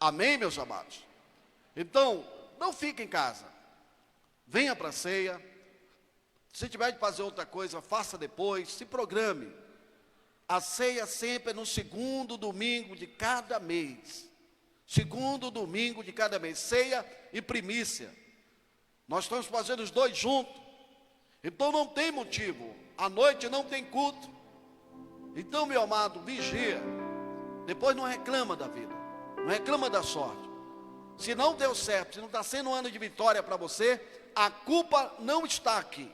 Amém, meus amados? Então, não fique em casa. Venha para a ceia. Se tiver de fazer outra coisa, faça depois. Se programe. A ceia sempre é no segundo domingo de cada mês. Segundo domingo de cada mês. Ceia e primícia. Nós estamos fazendo os dois juntos. Então não tem motivo. À noite não tem culto. Então, meu amado, vigia. Depois não reclama da vida. Não reclama da sorte. Se não deu certo, se não está sendo um ano de vitória para você, a culpa não está aqui.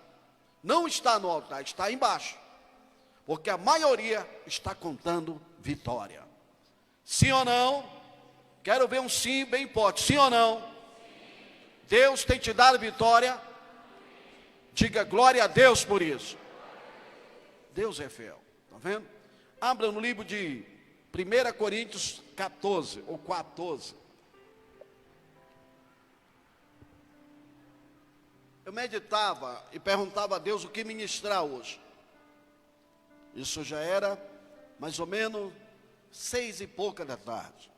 Não está no altar, está embaixo. Porque a maioria está contando vitória. Sim ou não? Quero ver um sim bem forte. Sim ou não? Deus tem te dado vitória. Diga glória a Deus por isso. Deus é fiel. Está vendo? Abra no livro de 1 Coríntios 14 ou 14. Eu meditava e perguntava a Deus o que ministrar hoje. Isso já era mais ou menos 6 e pouca da tarde.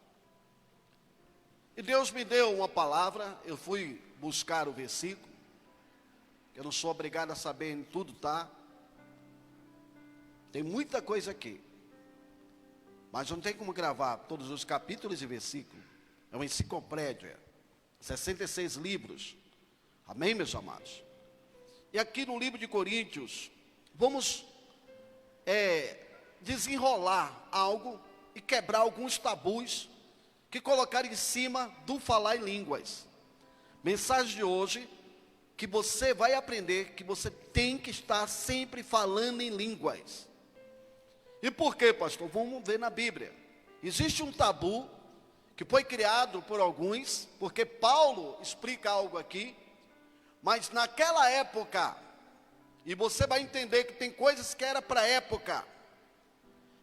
E Deus me deu uma palavra, eu fui buscar o versículo. Eu não sou obrigado a saber em tudo, tá? Tem muita coisa aqui. Mas não tem como gravar todos os capítulos e versículos. É uma enciclopédia. 66 livros. Amém, meus amados? E aqui no livro de Coríntios, vamos desenrolar algo e quebrar alguns tabus que colocaram em cima do falar em línguas. Mensagem de hoje, que você vai aprender que você tem que estar sempre falando em línguas. E por quê, pastor? Vamos ver na Bíblia. Existe um tabu que foi criado por alguns, porque Paulo explica algo aqui, mas naquela época, e você vai entender que tem coisas que era para a época,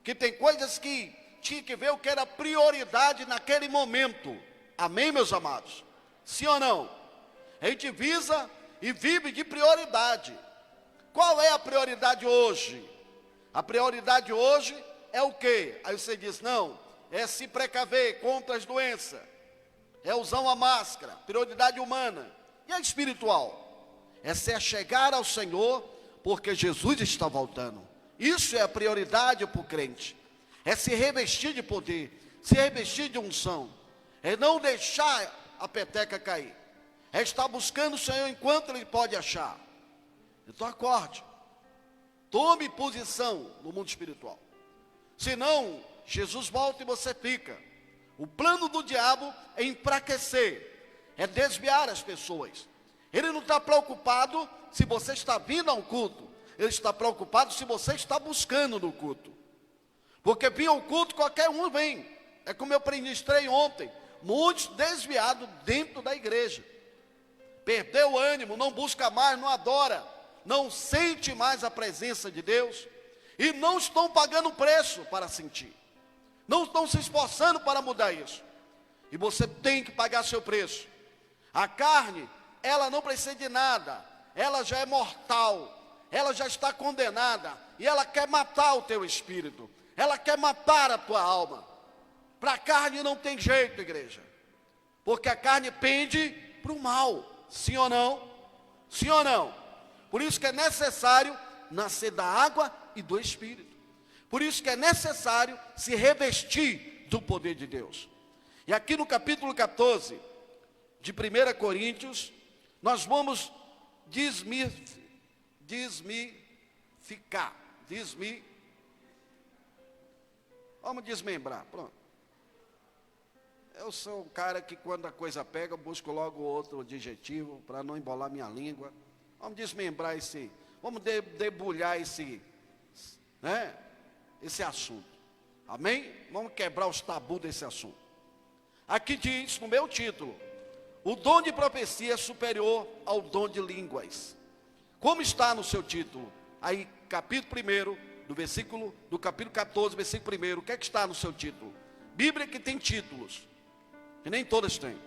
que tem coisas que tinha que ver o que era prioridade naquele momento. Amém, meus amados? Sim ou não? A gente visa e vive de prioridade. Qual é a prioridade hoje? A prioridade hoje é o quê? Aí você diz, não, é se precaver contra as doenças, é usar uma máscara, prioridade humana. E a espiritual? É se achegar ao Senhor, porque Jesus está voltando. Isso é a prioridade para o crente. É se revestir de poder, se revestir de unção. É não deixar a peteca cair. É estar buscando o Senhor enquanto Ele pode achar. Então acorde. Tome posição no mundo espiritual. Senão, Jesus volta e você fica. O plano do diabo é enfraquecer, é desviar as pessoas. Ele não está preocupado se você está vindo a um culto. Ele está preocupado se você está buscando no culto. Porque vir ao culto qualquer um vem. É como eu ministrei ontem. Muitos desviados dentro da igreja. Perdeu o ânimo, não busca mais, não adora. Não sente mais a presença de Deus. E não estão pagando preço para sentir. Não estão se esforçando para mudar isso. E você tem que pagar seu preço. A carne, ela não precisa de nada. Ela já é mortal. Ela já está condenada. E ela quer matar o teu espírito. Ela quer matar a tua alma. Para a carne não tem jeito, igreja. Porque a carne pende para o mal. Sim ou não? Sim ou não? Por isso que é necessário nascer da água e do Espírito. Por isso que é necessário se revestir do poder de Deus. E aqui no capítulo 14 de 1 Coríntios, nós vamos vamos desmembrar, pronto. Eu sou um cara que quando a coisa pega, eu busco logo outro adjetivo para não embolar minha língua. Vamos desmembrar vamos debulhar esse assunto. Amém? Vamos quebrar os tabus desse assunto. Aqui diz no meu título, o dom de profecia é superior ao dom de línguas. Como está no seu título? Aí, capítulo 1, do capítulo 14, versículo 1, o que é que está no seu título? Bíblia que tem títulos, que nem todas têm.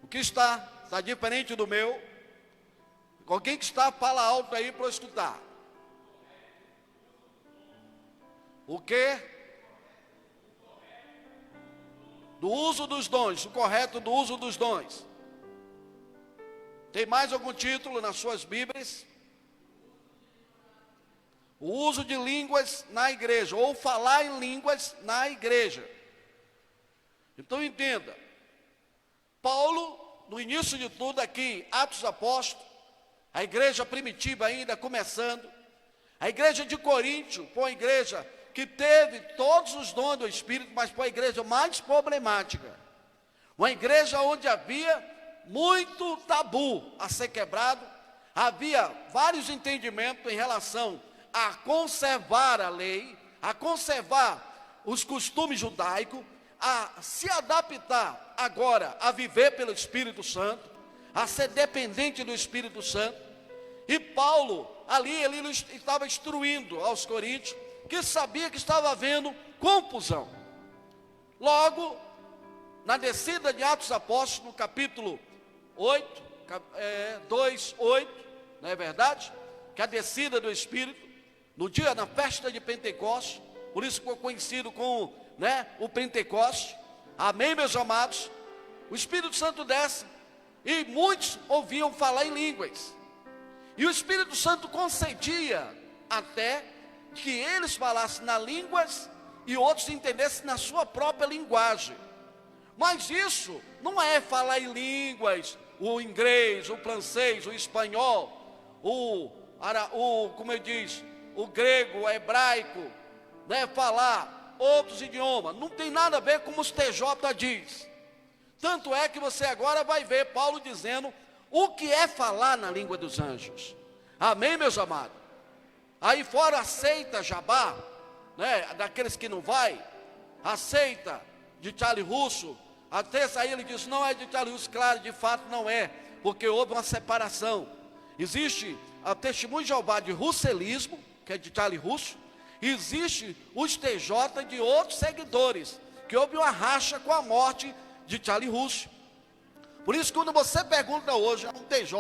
O que está diferente do meu. Alguém que está, fala alto aí para eu escutar. O quê? do uso dos dons, o correto do uso dos dons. Tem mais algum título nas suas Bíblias? O uso de línguas na igreja, ou falar em línguas na igreja. Então entenda, Paulo, no início de tudo aqui, Atos Apóstolos, a igreja primitiva ainda começando, a igreja de Coríntio foi uma igreja que teve todos os dons do Espírito, mas foi a igreja mais problemática. Uma igreja onde havia muito tabu a ser quebrado, havia vários entendimentos em relação a conservar a lei, a conservar os costumes judaicos, a se adaptar agora a viver pelo Espírito Santo, a ser dependente do Espírito Santo. E Paulo, ali, ele estava instruindo aos coríntios, que sabia que estava havendo confusão. Logo, na descida de Atos Apóstolos, no capítulo 8, 2, 8, não é verdade? Que a descida do Espírito, no dia, na festa de Pentecostes, por isso ficou conhecido como, o Pentecostes. Amém, meus amados? O Espírito Santo desce, e muitos ouviam falar em línguas. E o Espírito Santo concedia até que eles falassem nas línguas e outros entendessem na sua própria linguagem. Mas isso não é falar em línguas, o inglês, o francês, o espanhol, como eu disse, o grego, o hebraico, falar outros idiomas. Não tem nada a ver com os TJ diz. Tanto é que você agora vai ver Paulo dizendo o que é falar na língua dos anjos. Amém, meus amados? Aí fora aceita Jabá, daqueles que não vai, aceita de Charlie Russo, até aí ele diz, não é de Charlie Russo, claro, de fato não é, porque houve uma separação. Existe a testemunho de Jeová de russelismo, que é de Charlie Russo, e existe os TJ de outros seguidores, que houve uma racha com a morte de Charlie Russo. Por isso, quando você pergunta hoje a um TJ,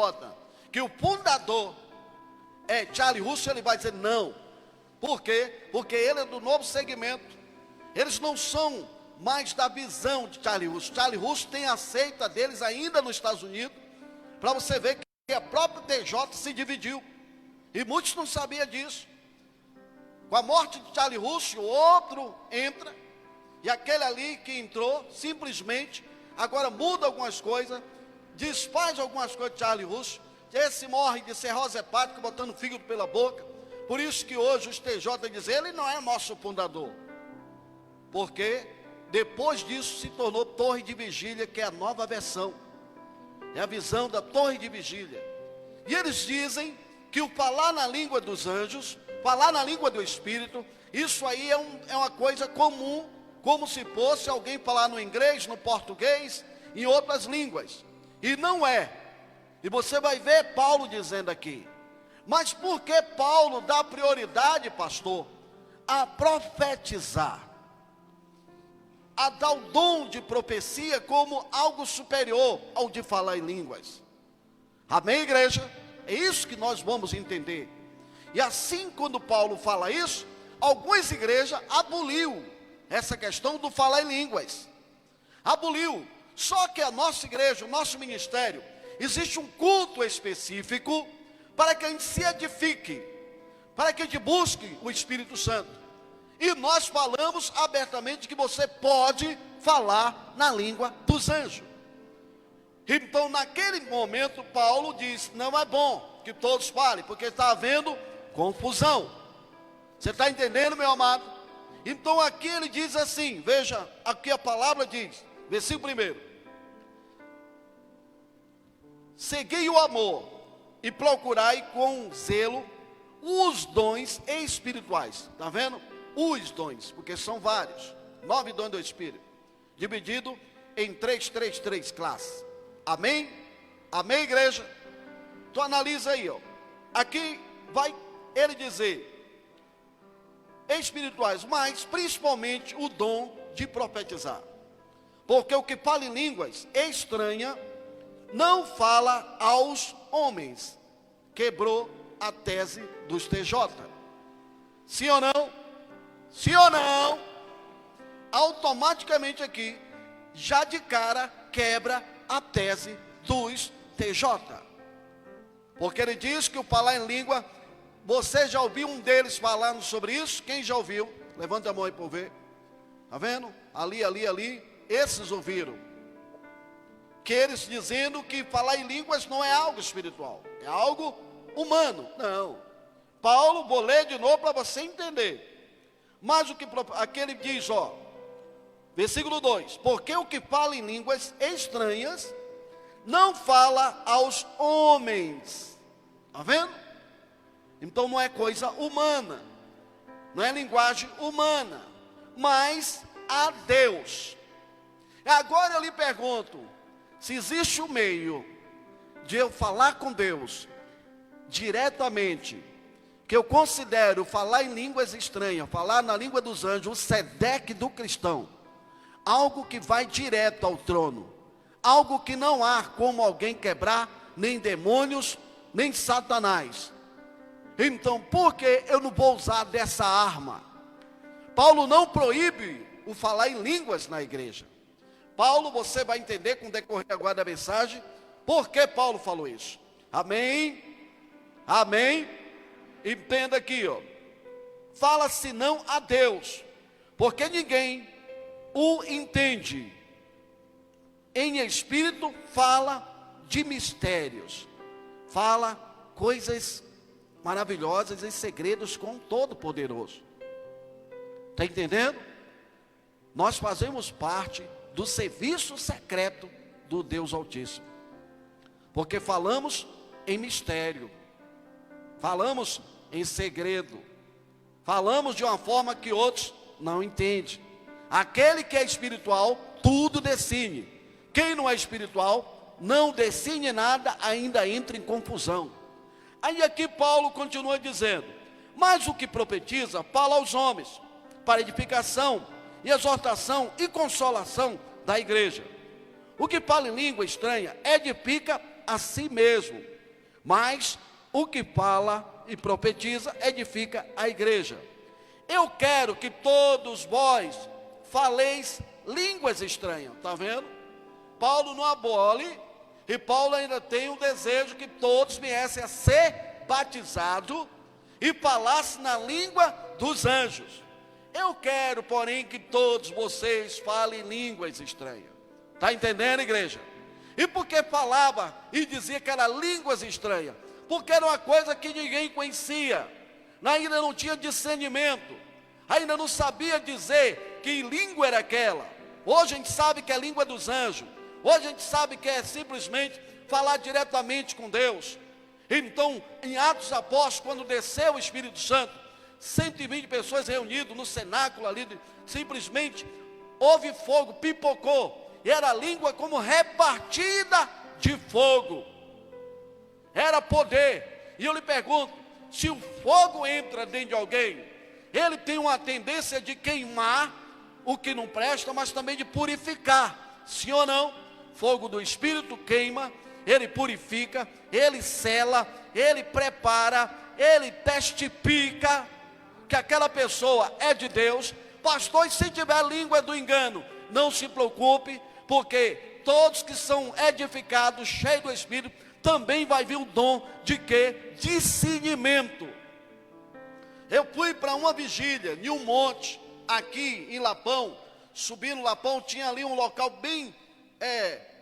que o fundador é Charlie Russo, ele vai dizer não. Por quê? Porque ele é do novo segmento. Eles não são mais da visão de Charlie Russo. Charlie Russo tem a seita deles ainda nos Estados Unidos, para você ver que a própria TJ se dividiu. E muitos não sabiam disso. Com a morte de Charlie Russo, o outro entra, e aquele ali que entrou, simplesmente, agora muda algumas coisas, desfaz algumas coisas de Charlie Russo. Esse morre de cirrose hepática, botando fígado pela boca. Por isso que hoje os TJ dizem, ele não é nosso fundador. Porque depois disso se tornou Torre de Vigília, que é a nova versão. É a visão da Torre de Vigília. E eles dizem que o falar na língua dos anjos, falar na língua do Espírito, isso aí é uma coisa comum, como se fosse alguém falar no inglês, no português, em outras línguas. E não é. E você vai ver Paulo dizendo aqui. Mas por que Paulo dá prioridade, pastor, a profetizar? A dar o dom de profecia como algo superior ao de falar em línguas. Amém, igreja? É isso que nós vamos entender. E assim, quando Paulo fala isso, algumas igrejas aboliu essa questão do falar em línguas. Aboliu. Só que a nossa igreja, o nosso ministério, existe um culto específico para que a gente se edifique, para que a gente busque o Espírito Santo. E nós falamos abertamente que você pode falar na língua dos anjos. Então, naquele momento, Paulo diz, não é bom que todos falem, porque está havendo confusão. Você está entendendo, meu amado? Então, aqui ele diz assim, veja, aqui a palavra diz, versículo 1. Segui o amor e procurai com zelo os dons espirituais. Está vendo? Os dons, porque são vários. 9 dons do Espírito, dividido em 3 classes. Amém? Amém, igreja? Tu analisa aí, ó. Aqui vai ele dizer espirituais, mas principalmente o dom de profetizar. Porque o que fala em línguas estranha não fala aos homens. Quebrou a tese dos TJ. Sim ou não? Sim ou não? Automaticamente aqui já de cara quebra a tese dos TJ. Porque ele diz que o falar em língua, você já ouviu um deles falando sobre isso? Quem já ouviu? Levanta a mão aí para eu ver. Está vendo? Ali, esses ouviram. Que eles dizendo que falar em línguas não é algo espiritual, é algo humano. Não. Paulo, vou ler de novo para você entender. Mas o que aqui ele diz, ó, versículo 2: porque o que fala em línguas estranhas não fala aos homens. Está vendo? Então não é coisa humana, não é linguagem humana, mas a Deus. Agora eu lhe pergunto, se existe um meio de eu falar com Deus diretamente, que eu considero falar em línguas estranhas, falar na língua dos anjos, o SEDEC do cristão, algo que vai direto ao trono, algo que não há como alguém quebrar, nem demônios, nem Satanás. Então, por que eu não vou usar dessa arma? Paulo não proíbe o falar em línguas na igreja. Paulo, você vai entender com o decorrer agora da mensagem, por que Paulo falou isso. Amém? Amém? Entenda aqui, ó. Fala-se não a Deus, porque ninguém o entende. Em espírito fala de mistérios, fala coisas maravilhosas e segredos com o Todo-Poderoso. Está entendendo? Nós fazemos parte do serviço secreto do Deus Altíssimo, porque falamos em mistério, falamos em segredo, falamos de uma forma que outros não entendem. Aquele que é espiritual, tudo decine. Quem não é espiritual, não decine nada, ainda entra em confusão. Aí aqui Paulo continua dizendo, mas o que profetiza, fala aos homens, para edificação, e exortação e consolação da igreja. O que fala em língua estranha, edifica a si mesmo, mas o que fala e profetiza, edifica a igreja. Eu quero que todos vós faleis línguas estranhas, está vendo? Paulo não abole, e Paulo ainda tem um desejo que todos viessem a ser batizados e falassem na língua dos anjos. Eu quero, porém, que todos vocês falem línguas estranhas. Está entendendo, igreja? E por que falava e dizia que era línguas estranhas? Porque era uma coisa que ninguém conhecia, ainda não tinha discernimento, ainda não sabia dizer que língua era aquela. Hoje a gente sabe que é a língua dos anjos, hoje a gente sabe que é simplesmente falar diretamente com Deus. Então, em Atos Apóstolos, quando desceu o Espírito Santo, 120 pessoas reunidas no cenáculo ali, simplesmente houve fogo, pipocou, e era a língua como repartida de fogo, era poder. E eu lhe pergunto, se o fogo entra dentro de alguém, ele tem uma tendência de queimar o que não presta, mas também de purificar, sim ou não? Fogo do Espírito queima, ele purifica, ele sela, ele prepara, ele testifica que aquela pessoa é de Deus. Pastor, e se tiver língua do engano, não se preocupe, porque todos que são edificados, cheios do Espírito, também vai vir o dom de quê? Discernimento. Eu fui para uma vigília em um monte, aqui em Lapão, subindo Lapão, tinha ali um local bem,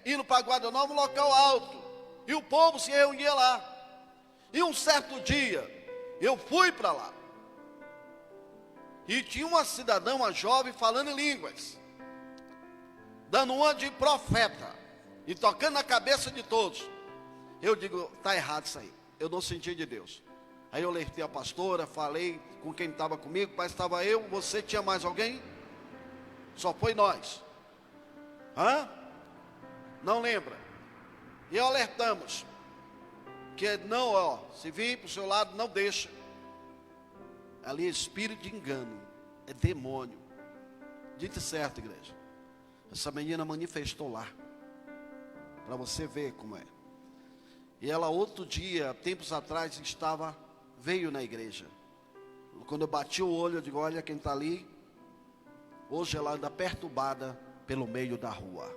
indo para Guarda Nova, um local alto, e o povo se reunia lá. E um certo dia, eu fui para lá, e tinha uma cidadã, uma jovem, falando em línguas, dando uma de profeta, e tocando na cabeça de todos. Eu digo, está errado isso aí, eu não senti de Deus. Aí eu alertei a pastora, falei com quem estava comigo, mas estava eu, você, tinha mais alguém? Só foi nós. Não lembra? E alertamos, que não, se vir para o seu lado, não deixa. Ali é espírito de engano, é demônio. Dito certo, igreja. Essa menina manifestou lá, para você ver como é. E ela outro dia, tempos atrás, veio na igreja. Quando eu bati o olho, eu digo, olha quem está ali. Hoje ela anda perturbada pelo meio da rua.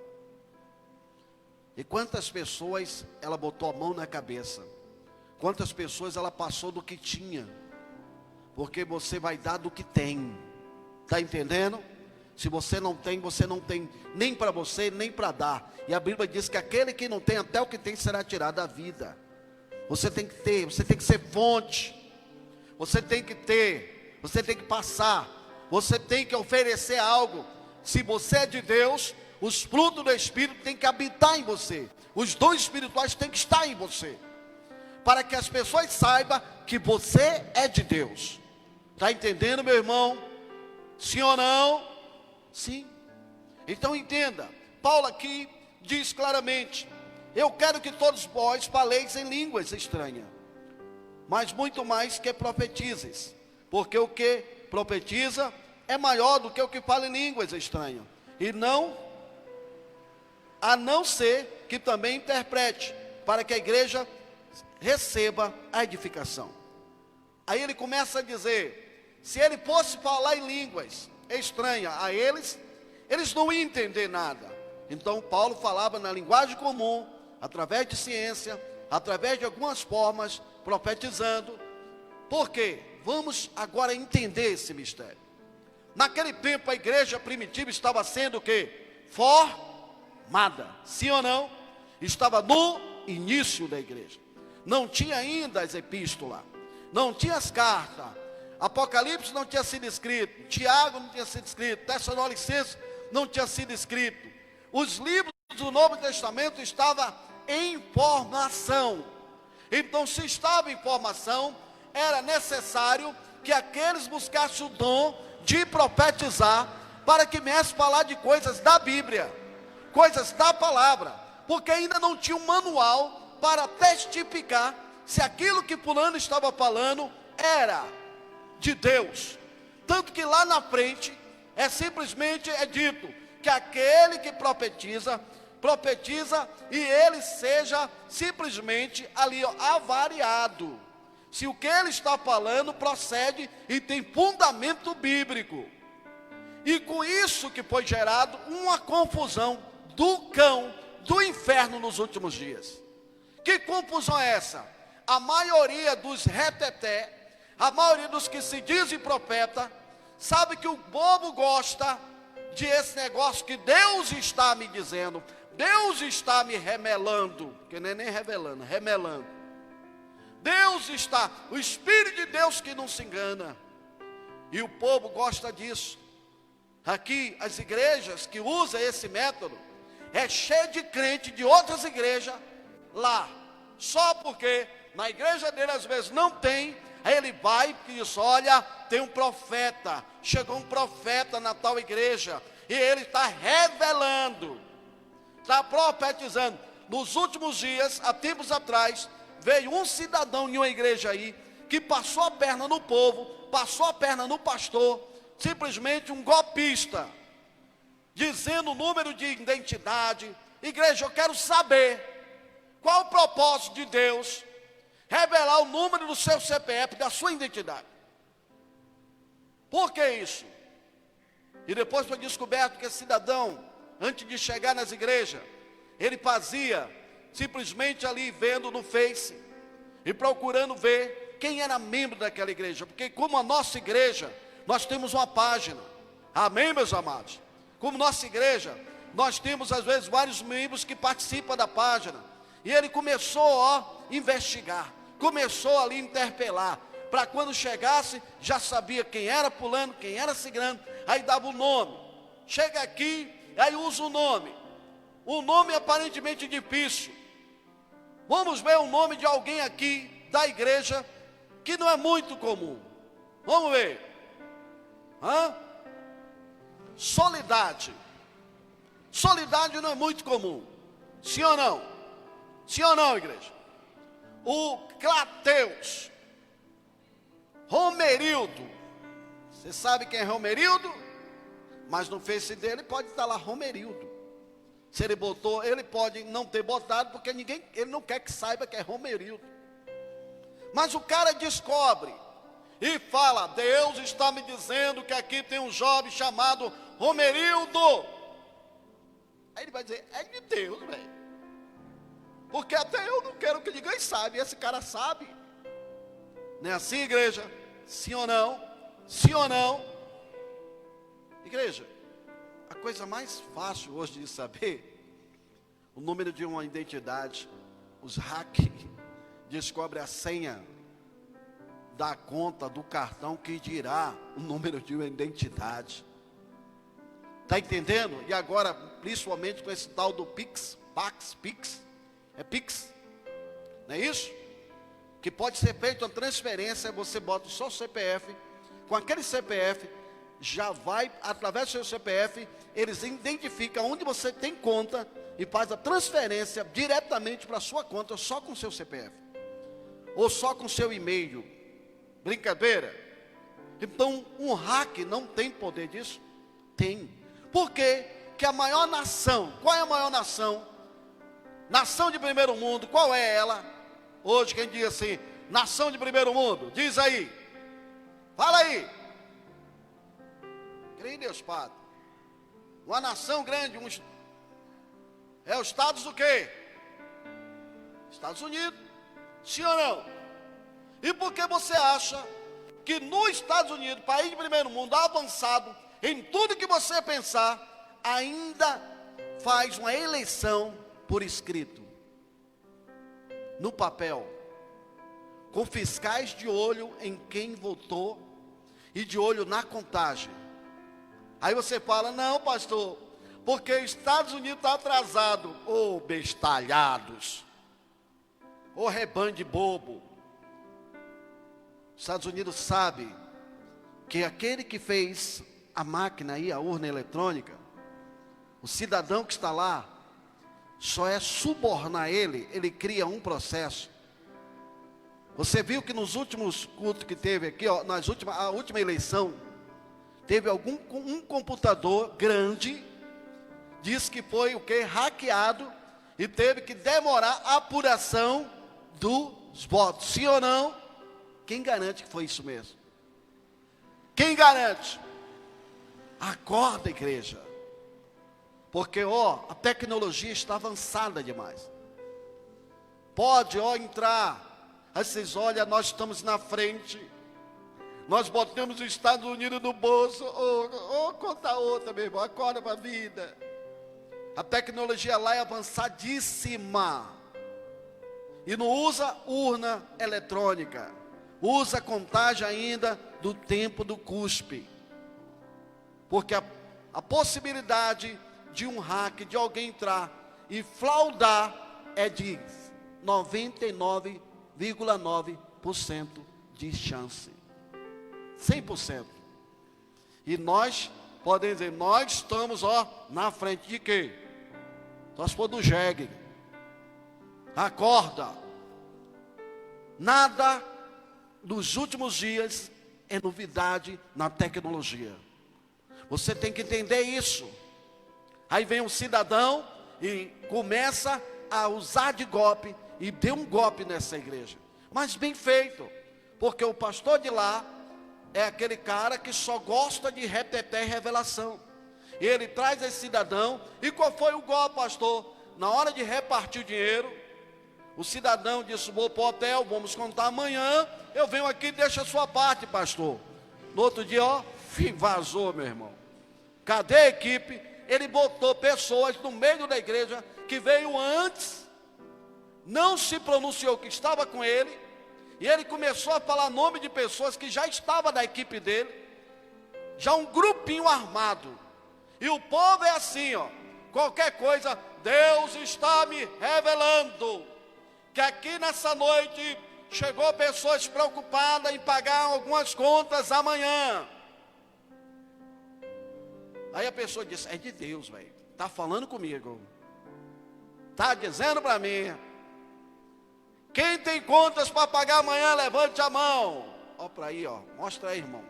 E quantas pessoas ela botou a mão na cabeça? Quantas pessoas ela passou do que tinha? Porque você vai dar do que tem. Está entendendo? Se você não tem nem para você, nem para dar. E a Bíblia diz que aquele que não tem, até o que tem será tirado da vida. Você tem que ter, você tem que ser fonte. Você tem que ter, você tem que passar. Você tem que oferecer algo. Se você é de Deus, os frutos do Espírito têm que habitar em você. Os dons espirituais têm que estar em você. Para que as pessoas saibam que você é de Deus. Está entendendo, meu irmão? Sim ou não? Sim. Então entenda. Paulo aqui diz claramente: eu quero que todos vós faleis em línguas estranhas, mas muito mais que profetizes. Porque o que profetiza é maior do que o que fala em línguas estranhas. E a não ser que também interprete, para que a igreja receba a edificação. Aí ele começa a dizer: se ele fosse falar em línguas estranhas a eles não iam entender nada. Então Paulo falava na linguagem comum, através de ciência, através de algumas formas, profetizando. Por quê? Vamos agora entender esse mistério. Naquele tempo a igreja primitiva estava sendo o quê? Formada. Sim ou não? Estava no início da igreja. Não tinha ainda as epístolas, não tinha as cartas, Apocalipse não tinha sido escrito, Tiago não tinha sido escrito, Tessalonicenses não tinha sido escrito. Os livros do Novo Testamento estavam em formação. Então, se estava em formação, era necessário que aqueles buscassem o dom de profetizar, para que viesse falar de coisas da Bíblia, coisas da palavra, porque ainda não tinha um manual para testificar se aquilo que fulano estava falando era de Deus. Tanto que lá na frente simplesmente é dito que aquele que profetiza e ele seja simplesmente ali avariado, se o que ele está falando procede e tem fundamento bíblico. E com isso que foi gerado uma confusão do cão do inferno nos últimos dias. Que confusão é essa? A maioria dos reteté, a maioria dos que se dizem profeta, sabe que o povo gosta de esse negócio que Deus está me dizendo, Deus está me remelando, que não é nem revelando, remelando. Deus está, o Espírito de Deus que não se engana, e o povo gosta disso. Aqui as igrejas que usam esse método é cheio de crente de outras igrejas lá, só porque na igreja dele às vezes não tem. Aí ele vai e diz: olha, tem um profeta, chegou um profeta na tal igreja, e ele está revelando, está profetizando. Nos últimos dias, há tempos atrás, veio um cidadão em uma igreja aí, que passou a perna no povo, passou a perna no pastor, simplesmente um golpista, dizendo o número de identidade. Igreja, eu quero saber qual o propósito de Deus revelar o número do seu CPF, da sua identidade. Por que isso? E depois foi descoberto que esse cidadão, antes de chegar nas igrejas, ele fazia simplesmente ali vendo no Face e procurando ver quem era membro daquela igreja. Porque como a nossa igreja, nós temos uma página. Amém, meus amados? Como nossa igreja, nós temos às vezes vários membros que participam da página. E ele começou a investigar, começou ali a interpelar, para quando chegasse, já sabia quem era fulano, quem era ciclano, aí dava o nome. Chega aqui, aí usa o nome. Um nome aparentemente difícil. Vamos ver o nome de alguém aqui da igreja que não é muito comum. Vamos ver. Solidade. Solidade não é muito comum. Sim ou não? Sim ou não, igreja? O Clateus. Romerildo. Você sabe quem é Romerildo? Mas no Face dele pode estar lá Romerildo. Se ele botou, ele pode não ter botado, porque ele não quer que saiba que é Romerildo. Mas o cara descobre e fala: Deus está me dizendo que aqui tem um jovem chamado Romerildo. Aí ele vai dizer, é de Deus, velho. Porque até eu não quero que ninguém saiba, e esse cara sabe. Não é assim, igreja? Sim ou não? Sim ou não? Igreja, a coisa mais fácil hoje de saber o número de uma identidade, os hackers descobrem a senha da conta, do cartão, que dirá o número de uma identidade. Está entendendo? E agora, principalmente com esse tal do Pix, Pix, é Pix, não é isso? Que pode ser feita uma transferência, você bota o seu CPF, com aquele CPF, já vai, através do seu CPF, eles identificam onde você tem conta, e faz a transferência diretamente para a sua conta, só com o seu CPF, ou só com o seu e-mail. Brincadeira? Então, um hack não tem poder disso? Tem. Por quê? Que a maior nação, qual é a maior nação? Nação de primeiro mundo, qual é ela? Hoje quem diz assim, nação de primeiro mundo, diz aí. Fala aí. Creio em Deus, Padre. Uma nação grande, é os Estados do quê? Estados Unidos. Sim ou não? E por que você acha que nos Estados Unidos, país de primeiro mundo, avançado, em tudo que você pensar, ainda faz uma eleição por escrito, no papel, com fiscais de olho em quem votou e de olho na contagem? Aí você fala, não, pastor, porque os Estados Unidos está atrasado. Ô bestalhados, ô rebanho de bobo. Os Estados Unidos sabe que aquele que fez a máquina aí, a urna eletrônica, o cidadão que está lá, só é subornar ele cria um processo. Você viu que nos últimos cultos que teve aqui, ó, a última eleição, teve um computador grande, diz que foi o que? Hackeado, e teve que demorar a apuração dos votos. Sim ou não? Quem garante que foi isso mesmo? Quem garante? Acorda, igreja. Porque, a tecnologia está avançada demais. Pode, entrar. Aí vocês olham, nós estamos na frente. Nós botamos os Estados Unidos no bolso. Conta outra, meu irmão. Acorda para a vida. A tecnologia lá é avançadíssima. E não usa urna eletrônica. Usa contagem ainda do tempo do cuspe. Porque a possibilidade de um hack, de alguém entrar e fraudar, é de 99,9% de chance. 100%. E nós, podemos dizer, nós estamos, na frente de quê? Só se for do jegue. Acorda. Nada nos últimos dias é novidade na tecnologia. Você tem que entender isso. Aí vem um cidadão e começa a usar de golpe, e deu um golpe nessa igreja. Mas bem feito, porque o pastor de lá é aquele cara que só gosta de reteté e revelação. E ele traz esse cidadão, e qual foi o golpe, pastor? Na hora de repartir o dinheiro, o cidadão disse, vou para o hotel, vamos contar amanhã, eu venho aqui e deixo a sua parte, pastor. No outro dia, vazou, meu irmão. Cadê a equipe? Ele botou pessoas no meio da igreja, que veio antes, não se pronunciou que estava com ele, e ele começou a falar nome de pessoas que já estavam da equipe dele, já um grupinho armado. E o povo é assim, qualquer coisa, Deus está me revelando, que aqui nessa noite, chegou pessoas preocupadas em pagar algumas contas amanhã. Aí a pessoa disse, é de Deus, velho, está falando comigo, está dizendo para mim, quem tem contas para pagar amanhã, levante a mão. Para aí, mostra aí, irmão,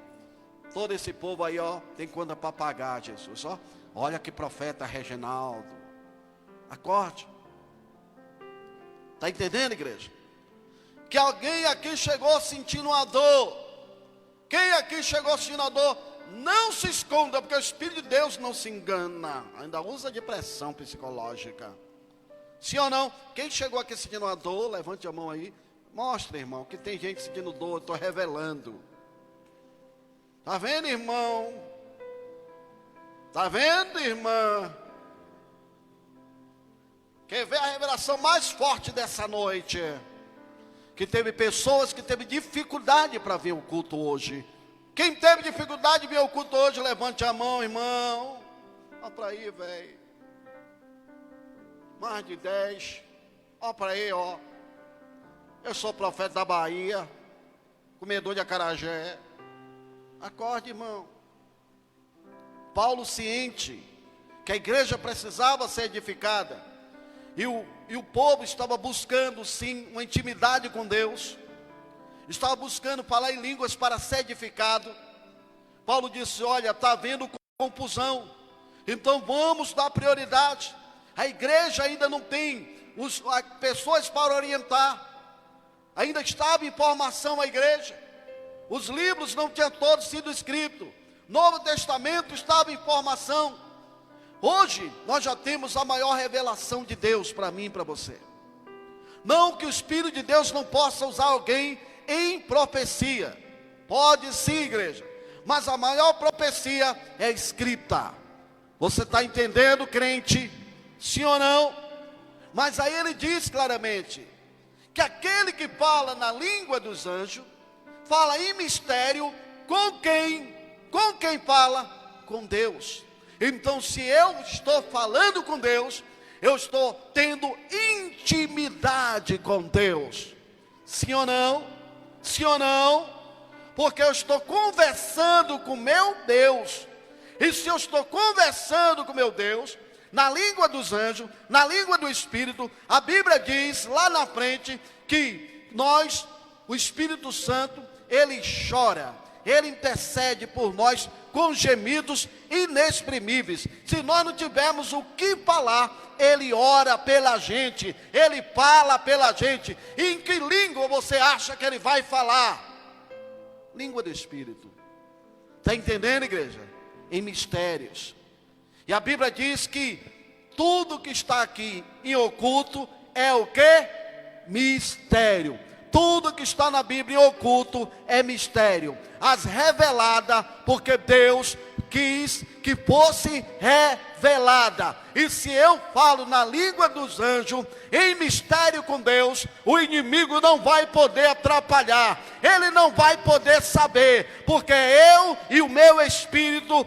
todo esse povo aí, tem conta para pagar, Jesus, olha que profeta Reginaldo, acorde. Está entendendo, igreja? Que alguém aqui chegou sentindo uma dor. Quem aqui chegou sentindo a dor não se esconda, porque o Espírito de Deus não se engana. Ainda usa de pressão psicológica. Sim ou não? Quem chegou aqui sentindo uma dor, levante a mão aí. Mostra, irmão, que tem gente sentindo dor, eu estou revelando. Está vendo, irmão? Está vendo, irmã? Quer ver a revelação mais forte dessa noite? Que teve pessoas que teve dificuldade para ver o culto hoje. Quem teve dificuldade de ver o culto hoje, levante a mão, irmão. Olha para aí, velho. Mais de 10. Olha para aí, ó. Eu sou profeta da Bahia, comedor de acarajé. Acorde, irmão. Paulo, ciente que a igreja precisava ser edificada, e o povo estava buscando sim uma intimidade com Deus, estava buscando falar em línguas para ser edificado. Paulo disse: olha, está havendo confusão, então vamos dar prioridade. A igreja ainda não tem pessoas para orientar, ainda estava em formação a igreja, os livros não tinham todos sido escritos, Novo Testamento estava em formação. Hoje nós já temos a maior revelação de Deus para mim e para você. Não que o Espírito de Deus não possa usar alguém em profecia, pode sim, igreja, mas a maior profecia é escrita. Você está entendendo, crente? Sim ou não? Mas aí ele diz claramente que aquele que fala na língua dos anjos fala em mistério com quem? Com quem fala? Com Deus. Então, se eu estou falando com Deus, eu estou tendo intimidade com Deus. Sim ou não? Sim ou não? Porque eu estou conversando com meu Deus. E se eu estou conversando com meu Deus, na língua dos anjos, na língua do Espírito, a Bíblia diz lá na frente que nós, o Espírito Santo, ele chora, ele intercede por nós com gemidos inexprimíveis. Se nós não tivermos o que falar, ele ora pela gente, ele fala pela gente. E em que língua você acha que ele vai falar? Língua do Espírito. Está entendendo, igreja? Em mistérios. E a Bíblia diz que tudo que está aqui em oculto é o que? Mistério. Tudo que está na Bíblia em oculto é mistério. As reveladas, porque Deus quis que fosse revelada. E se eu falo na língua dos anjos, em mistério com Deus, o inimigo não vai poder atrapalhar, ele não vai poder saber, porque eu e o meu espírito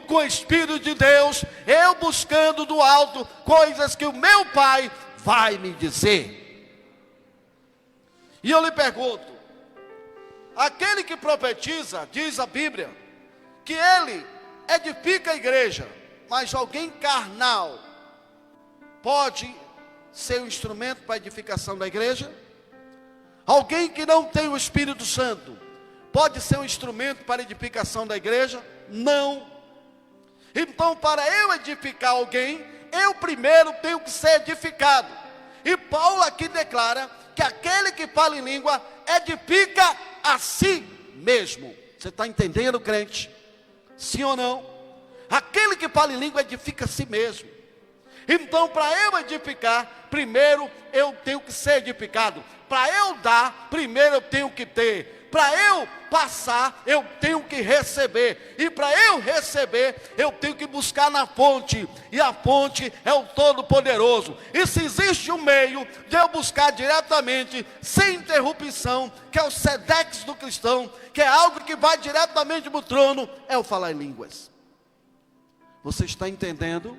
com o Espírito de Deus, eu buscando do alto coisas que o meu Pai vai me dizer. E eu lhe pergunto, aquele que profetiza, diz a Bíblia, que ele edifica a igreja, mas alguém carnal pode ser um instrumento para a edificação da igreja? Alguém que não tem o Espírito Santo pode ser um instrumento para a edificação da igreja? Não. Então, para eu edificar alguém, eu primeiro tenho que ser edificado. E Paulo aqui declara que aquele que fala em língua edifica a si mesmo. Você está entendendo, crente? Sim ou não? Aquele que fala em língua edifica a si mesmo. Então, para eu edificar, primeiro eu tenho que ser edificado. Para eu dar, primeiro eu tenho que ter. Para eu passar, eu tenho que receber. E para eu receber, eu tenho que buscar na fonte. E a fonte é o Todo-Poderoso. E se existe um meio de eu buscar diretamente, sem interrupção, que é o Sedex do cristão, que é algo que vai diretamente para o trono, é o falar em línguas. Você está entendendo?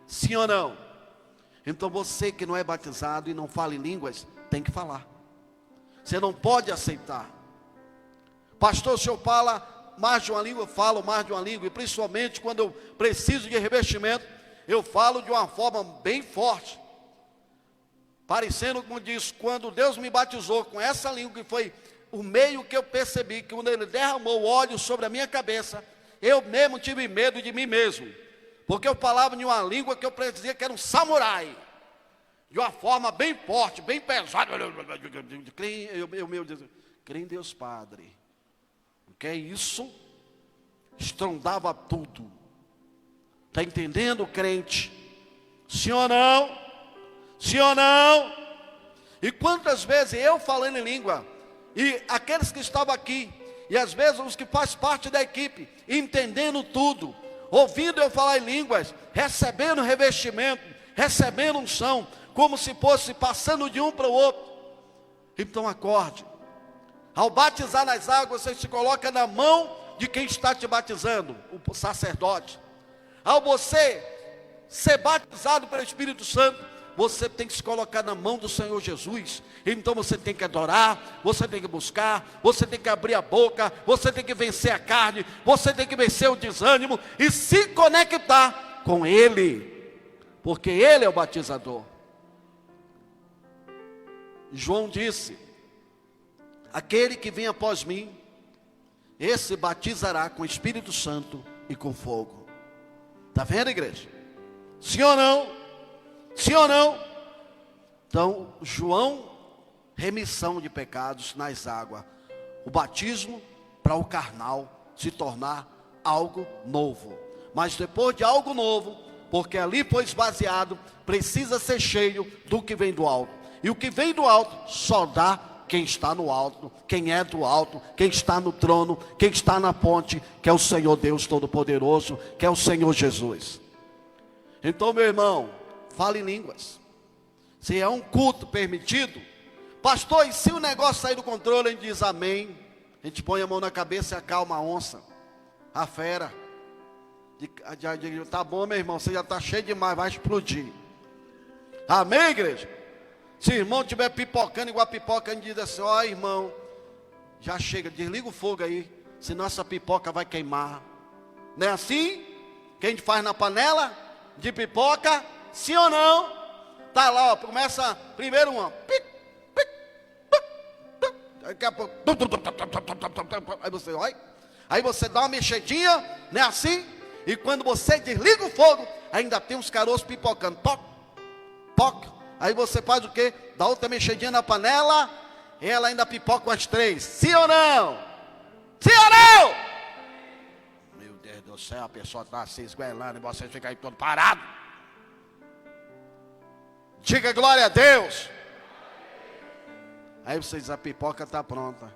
Sim ou não? Então você que não é batizado e não fala em línguas, tem que falar. Você não pode aceitar. Pastor, o senhor fala mais de uma língua? Eu falo mais de uma língua. E principalmente quando eu preciso de revestimento, eu falo de uma forma bem forte. Parecendo como diz, quando Deus me batizou com essa língua, que foi o meio que eu percebi, que quando Ele derramou o óleo sobre a minha cabeça, eu mesmo tive medo de mim mesmo. Porque eu falava em uma língua que eu dizia que era um samurai. De uma forma bem forte, bem pesada. Eu creio em Deus Padre. O que é isso? estrondava tudo. Está entendendo, crente? Sim ou não? Sim ou não? E quantas vezes eu falando em língua, e aqueles que estavam aqui, e às vezes os que fazem parte da equipe, entendendo tudo, ouvindo eu falar em línguas, recebendo revestimento, recebendo unção, como se fosse passando de um para o outro. Então acorde. Ao batizar nas águas, você se coloca na mão de quem está te batizando, o sacerdote. Ao você ser batizado pelo Espírito Santo, você tem que se colocar na mão do Senhor Jesus. Então você tem que adorar, você tem que buscar, você tem que abrir a boca, você tem que vencer a carne, você tem que vencer o desânimo e se conectar com Ele, porque Ele é o batizador. João disse: aquele que vem após mim, esse batizará com o Espírito Santo e com fogo. Está vendo, igreja? Sim ou não? Sim ou não? Então, João, remissão de pecados nas águas. O batismo para o carnal se tornar algo novo. Mas depois de algo novo, porque ali foi esvaziado, precisa ser cheio do que vem do alto. E o que vem do alto só dá quem está no alto, quem é do alto, quem está no trono, quem está na ponte, que é o Senhor Deus Todo-Poderoso, que é o Senhor Jesus. Então, meu irmão, fale em línguas. Se é um culto permitido, pastor, e se o negócio sair do controle, a gente diz amém. A gente põe a mão na cabeça e acalma a onça, a fera. Tá bom, meu irmão, você já está cheio demais, vai explodir. Amém, igreja? Se o irmão estiver pipocando igual a pipoca, a gente diz assim: ó, irmão, já chega, desliga o fogo aí, senão essa pipoca vai queimar. Não é assim que a gente faz na panela de pipoca? Sim ou não? Tá lá, ó, começa primeiro uma, daqui a pouco, aí você, olha, aí você dá uma mexidinha, não é assim? E quando você desliga o fogo, ainda tem uns caroços pipocando, toc, toc. Aí você faz o quê? Dá outra mexidinha na panela, ela ainda pipoca umas 3. Sim ou não? Sim ou não? Meu Deus do céu, a pessoa está se esguelando e você fica aí todo parado. Diga glória a Deus. Aí você diz: a pipoca está pronta.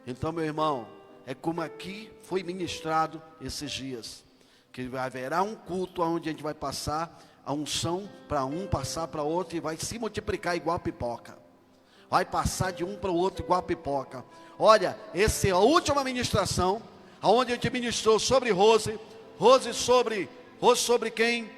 Então, meu irmão, é como aqui foi ministrado esses dias, que haverá um culto onde a gente vai passar a unção para um, passar para outro, e vai se multiplicar igual a pipoca. Vai passar de um para o outro igual a pipoca. Olha, essa é a última ministração, onde a gente ministrou sobre Rose sobre quem?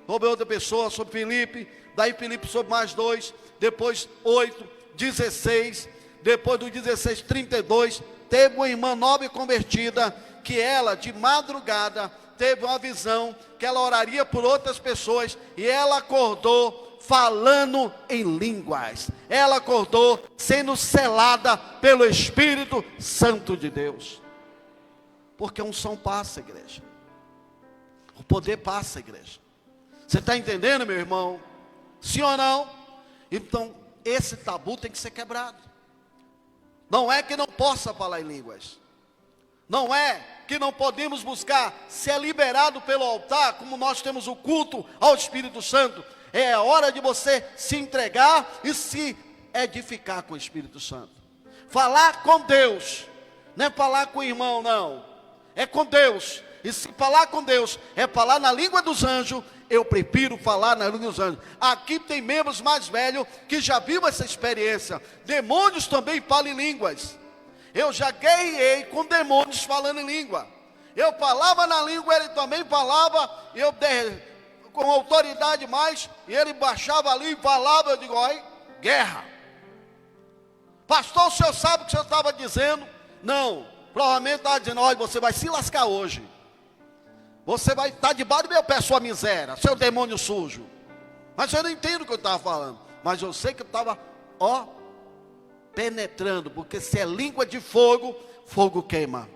Sobre outra pessoa, sobre Felipe, daí Felipe sobre mais 2, depois 8, 16, depois do 16, 32, teve uma irmã nova e convertida, que ela, de madrugada, teve uma visão, que ela oraria por outras pessoas, e ela acordou falando em línguas, ela acordou sendo selada pelo Espírito Santo de Deus, porque a unção passa, igreja, o poder passa, igreja. Você está entendendo, meu irmão? Sim ou não? Então, esse tabu tem que ser quebrado. Não é que não possa falar em línguas, não é que não podemos buscar ser liberado pelo altar, como nós temos o culto ao Espírito Santo. É a hora de você se entregar e se edificar com o Espírito Santo. Falar com Deus, não é falar com o irmão, não, é com Deus. E se falar com Deus é falar na língua dos anjos, eu prefiro falar na língua dos anjos. Aqui tem membros mais velhos que já viram essa experiência. Demônios também falam em línguas. Eu já guerreei com demônios falando em língua. Eu falava na língua, ele também falava, eu com autoridade mais, e ele baixava ali e falava, eu digo: olha, guerra. Pastor, o senhor sabe o que o senhor estava dizendo? Não, provavelmente estava dizendo: olha, você vai se lascar hoje. Você vai estar debaixo do meu pé, sua miséria, seu demônio sujo. Mas eu não entendo o que eu estava falando. Mas eu sei que eu estava, penetrando, porque se é língua de fogo, fogo queima.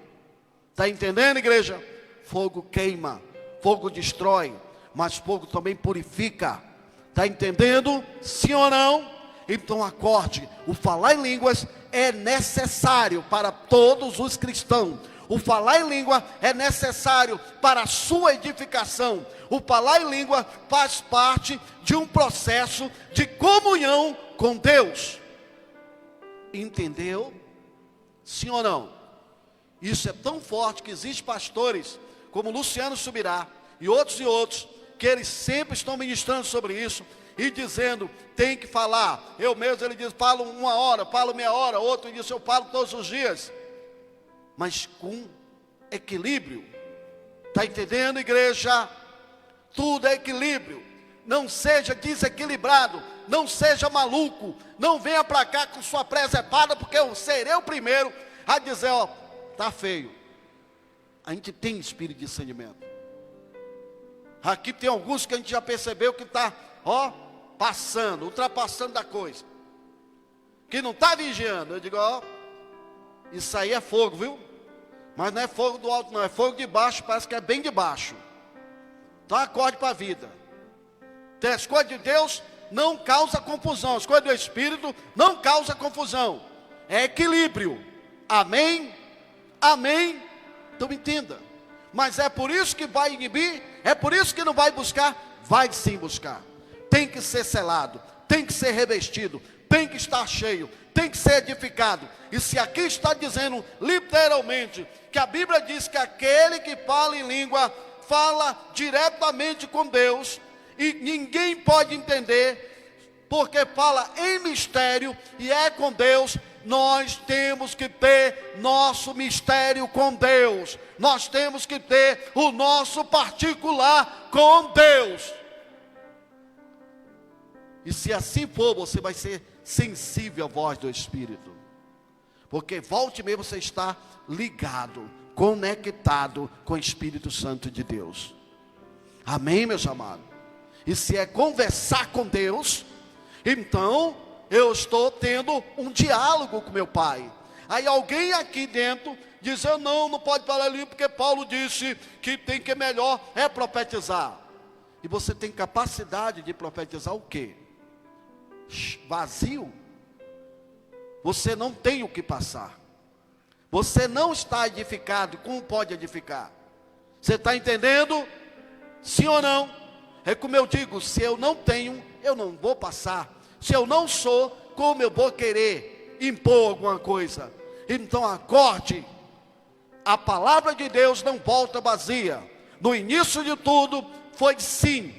Está entendendo, igreja? Fogo queima, fogo destrói, mas fogo também purifica. Está entendendo? Sim ou não? Então acorde, o falar em línguas é necessário para todos os cristãos. O falar em língua é necessário para a sua edificação. O falar em língua faz parte de um processo de comunhão com Deus. Entendeu? Sim ou não? Isso é tão forte que existem pastores como Luciano Subirá e outros, que eles sempre estão ministrando sobre isso e dizendo, tem que falar. Eu mesmo, ele diz, falo 1 hora, falo meia hora. Outro diz, eu falo todos os dias. Mas com equilíbrio. Está entendendo, igreja? Tudo é equilíbrio. Não seja desequilibrado, não seja maluco. Não venha para cá com sua presepada, porque eu serei o primeiro a dizer, ó, está feio. A gente tem espírito de discernimento. Aqui tem alguns que a gente já percebeu que está, ó, passando, ultrapassando da coisa. Que não está vigiando. Eu digo, ó, isso aí é fogo, viu? Mas não é fogo do alto não, é fogo de baixo, parece que é bem de baixo. Então acorde para a vida. Então, as coisas de Deus não causam confusão, as coisas do Espírito não causam confusão. É equilíbrio. Amém? Amém? Então entenda. Mas é por isso que vai inibir, é por isso que não vai buscar, vai sim buscar. Tem que ser selado, tem que ser revestido, tem que estar cheio, tem que ser edificado. E se aqui está dizendo literalmente que a Bíblia diz que aquele que fala em língua fala diretamente com Deus, e ninguém pode entender, porque fala em mistério e é com Deus. Nós temos que ter nosso mistério com Deus. Nós temos que ter o nosso particular com Deus. E se assim for, você vai ser sensível à voz do Espírito. Porque volte mesmo você está ligado, conectado com o Espírito Santo de Deus. Amém, meus amados? E se é conversar com Deus, então eu estou tendo um diálogo com meu Pai. Aí alguém aqui dentro diz, não pode falar ali, porque Paulo disse que tem que melhor é profetizar. E você tem capacidade de profetizar o quê? Vazio? Você não tem o que passar. Você não está edificado, como pode edificar? Você está entendendo? Sim ou não? É como eu digo, se eu não tenho, eu não vou passar. Se eu não sou, como eu vou querer impor alguma coisa? Então acorde, a palavra de Deus não volta vazia. No início de tudo, foi sim.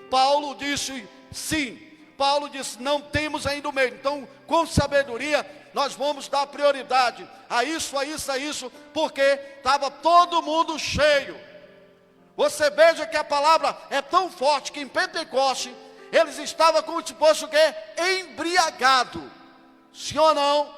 Paulo disse sim. Paulo disse, não temos ainda o meio. Então, com sabedoria, nós vamos dar prioridade a isso, porque estava todo mundo cheio. Você veja que a palavra é tão forte que em Pentecoste, eles estavam como se fosse o quê? Embriagado. Sim ou não?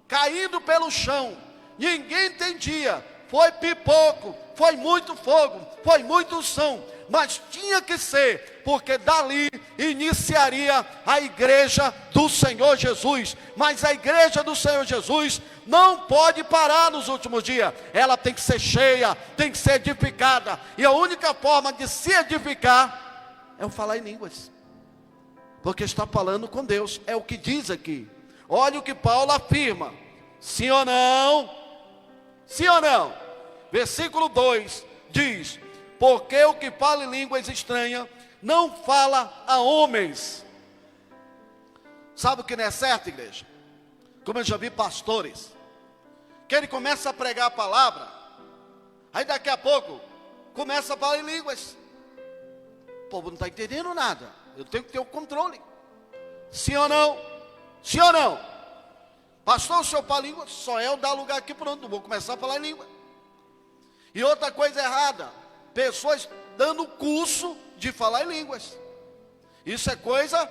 Caindo pelo chão. Ninguém entendia. Foi pipoco, foi muito fogo, foi muito unção. Mas tinha que ser, porque dali iniciaria a igreja do Senhor Jesus. Mas a igreja do Senhor Jesus não pode parar nos últimos dias. Ela tem que ser cheia, tem que ser edificada. E a única forma de se edificar é o falar em línguas. Porque está falando com Deus, é o que diz aqui. Olha o que Paulo afirma. Sim ou não? Sim ou não? Versículo 2 diz, porque o que fala em línguas estranhas não fala a homens. Sabe o que não é certo, igreja? Como eu já vi pastores, que ele começa a pregar a palavra, aí daqui a pouco começa a falar em línguas. O povo não está entendendo nada. Eu tenho que ter o controle. Sim ou não? Sim ou não? Pastor, o senhor fala língua? Só eu dar lugar aqui, pronto, vou começar a falar em língua. E outra coisa errada, pessoas dando curso de falar em línguas. Isso é coisa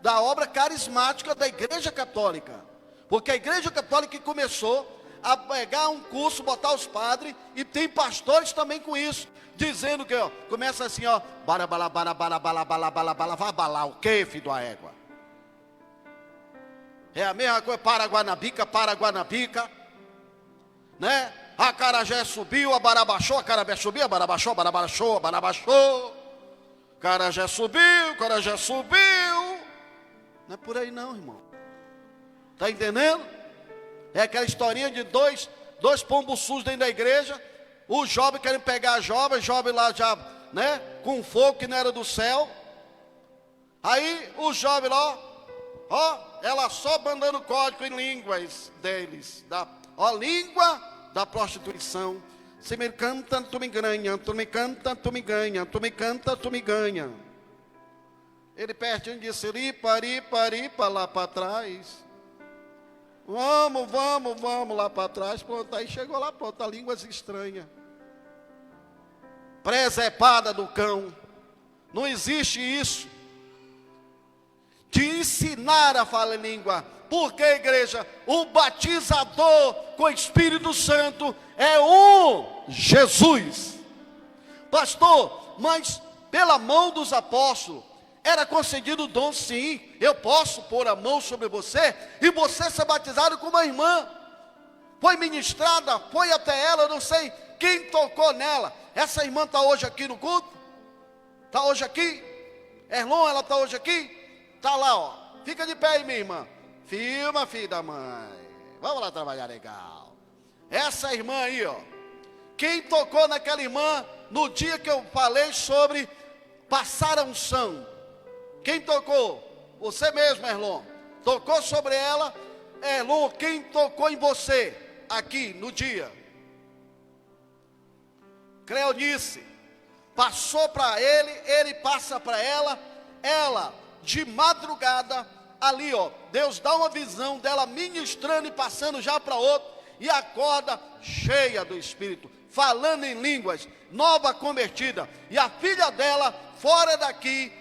da obra carismática da Igreja Católica. Porque a Igreja Católica começou a pegar um curso, botar os padres, e tem pastores também com isso, dizendo que, ó, começa assim, ó, barabala, barabala, barabala, barabala, vai abalar o quê, filho da égua? É a mesma coisa, Paraguanabica, né? A Acarajé subiu, a Barabaxô, a Carabé subiu, a Barabaxô, a Barabaxô, a Barabaxô. Carajé subiu. Não é por aí não, irmão. Está entendendo? É aquela historinha de dois dois pombos sujos dentro da igreja, os jovens querem pegar a jovem lá já, né, com fogo que não era do céu. Aí o jovem lá, ó, ela só mandando código em línguas deles, língua da prostituição. Se me canta, tu me ganha, tu me canta, tu me ganha, tu me canta, tu me ganha. Ele pertinho disse, ripa, lá para trás. Vamos lá para trás. Pronto, aí chegou lá, pronto, a línguas estranhas. Presepada do cão. Não existe isso de ensinar a falar em língua. Porque, igreja, o batizador com o Espírito Santo é um Jesus. Pastor, mas pela mão dos apóstolos era concedido o dom, sim. Eu posso pôr a mão sobre você e você ser batizado com uma irmã. Foi ministrada, foi até ela, eu não sei quem tocou nela. Essa irmã está hoje aqui no culto? Está hoje aqui? Erlon, ela está hoje aqui? Está lá, ó. Fica de pé aí, minha irmã. Filma, filho da mãe. Vamos lá trabalhar legal. Essa irmã aí, ó. Quem tocou naquela irmã no dia que eu falei sobre passar a unção? Quem tocou? Você mesmo, Erlon. Tocou sobre ela. Erlon, quem tocou em você aqui no dia? Cleonice. Passou para ele, ele passa para ela. Ela, de madrugada, ali, ó, Deus dá uma visão dela ministrando e passando já para outro, e acorda cheia do Espírito, falando em línguas, nova convertida, e a filha dela, fora daqui,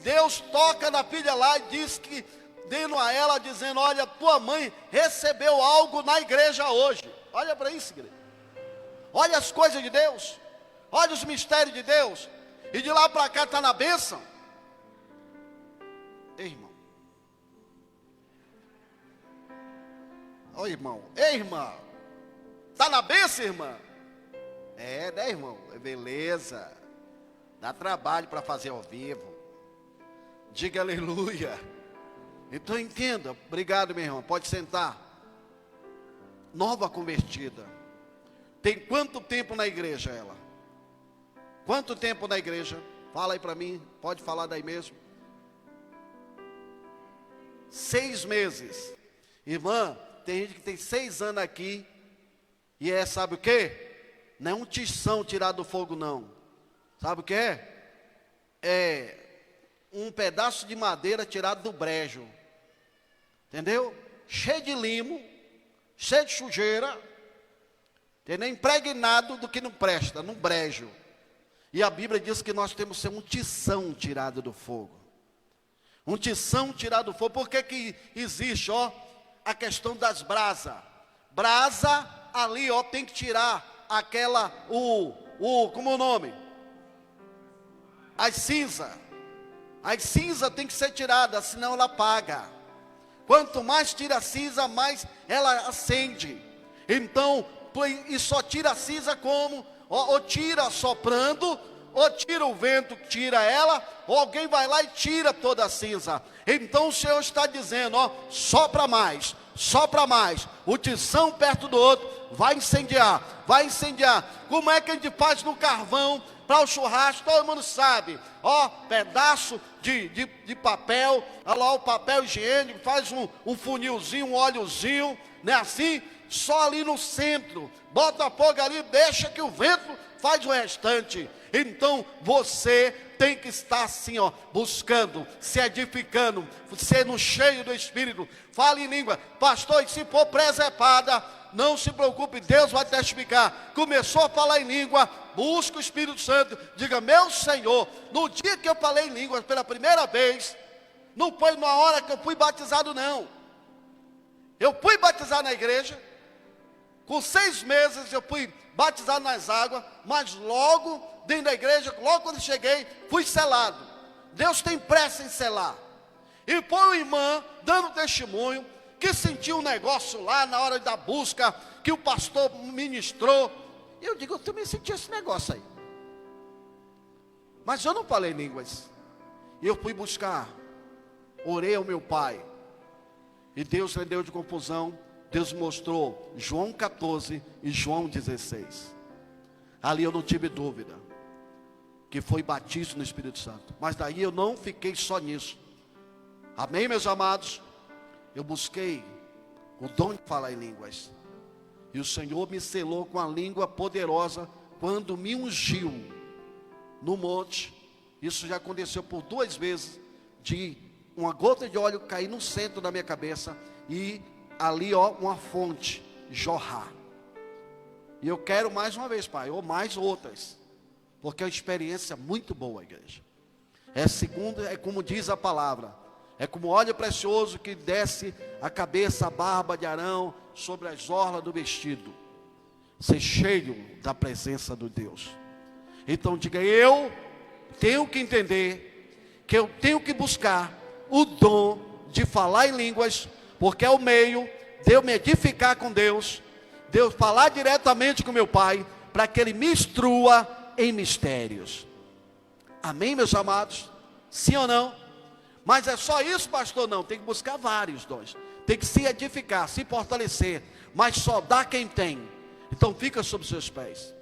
Deus toca na filha lá e diz que, dando a ela, dizendo, olha, tua mãe recebeu algo na igreja hoje. Olha para isso, igreja. Olha as coisas de Deus, olha os mistérios de Deus, e de lá para cá está na bênção. Ei, irmão. Oi, irmão. Ei, irmã. Está na bênção, irmã? É, né, irmão? É beleza. Dá trabalho para fazer ao vivo. Diga aleluia. Então entenda. Obrigado, minha irmã. Pode sentar. Nova convertida. Tem quanto tempo na igreja ela? Quanto tempo na igreja? Fala aí para mim. Pode falar daí mesmo. 6 meses. Irmã, tem gente que tem 6 anos aqui. E sabe o que? Não é um tição tirado do fogo, não. Sabe o que é? É um pedaço de madeira tirado do brejo. Entendeu? Cheio de limo, cheio de sujeira. Entendeu? Impregnado do que não presta, num brejo. E a Bíblia diz que nós temos que ser um tição tirado do fogo. Um tição tirado do fogo. Por que que existe, ó, a questão das brasas? Brasa ali, ó, tem que tirar aquela, como é o nome? As cinzas. As cinzas tem que ser tirada, senão ela apaga. Quanto mais tira a cinza, mais ela acende. Então, e só tira a cinza como? Ou tira soprando, ou tira o vento, tira ela, ou alguém vai lá e tira toda a cinza. Então o Senhor está dizendo, ó, sopra mais, o tição perto do outro, vai incendiar. Como é que a gente faz no carvão, para o churrasco? Todo mundo sabe, ó, pedaço de papel, olha lá o papel higiênico, faz um funilzinho, um óleozinho, né, assim, só ali no centro, bota fogo ali, deixa que o vento faz o restante. Então você tem que estar assim, ó, buscando, se edificando, sendo cheio do Espírito. Fale em língua, pastor, e se for presepada, não se preocupe, Deus vai testificar. Começou a falar em língua, busca o Espírito Santo, diga, meu Senhor, no dia que eu falei em línguas pela primeira vez, não foi na hora que eu fui batizado, não. Eu fui batizado na igreja, com 6 meses eu fui batizado nas águas, mas logo dentro da igreja, logo quando cheguei, fui selado. Deus tem pressa em selar. E foi uma irmã dando testemunho, que sentiu um negócio lá na hora da busca, que o pastor ministrou. E eu digo, eu também senti esse negócio aí. Mas eu não falei línguas. E eu fui buscar, orei ao meu pai. E Deus rendeu de confusão. Deus mostrou João 14 e João 16. Ali eu não tive dúvida que foi batismo no Espírito Santo. Mas daí eu não fiquei só nisso. Amém, meus amados? Eu busquei o dom de falar em línguas. E o Senhor me selou com a língua poderosa quando me ungiu no monte. Isso já aconteceu por 2 vezes, de uma gota de óleo cair no centro da minha cabeça e ali, ó, uma fonte jorrar. E eu quero mais uma vez, Pai, ou mais outras, porque é uma experiência muito boa, igreja. É como diz a palavra, é como óleo precioso que desce a cabeça, a barba de Arão, sobre as orlas do vestido. Ser cheio da presença de Deus. Então diga, eu tenho que entender que eu tenho que buscar o dom de falar em línguas, porque é o meio de eu me edificar com Deus, de eu falar diretamente com meu Pai, para que Ele me instrua em mistérios. Amém, meus amados? Sim ou não? Mas é só isso, pastor? Não, tem que buscar vários dons. Tem que se edificar, se fortalecer, mas só dá quem tem. Então fica sob seus pés.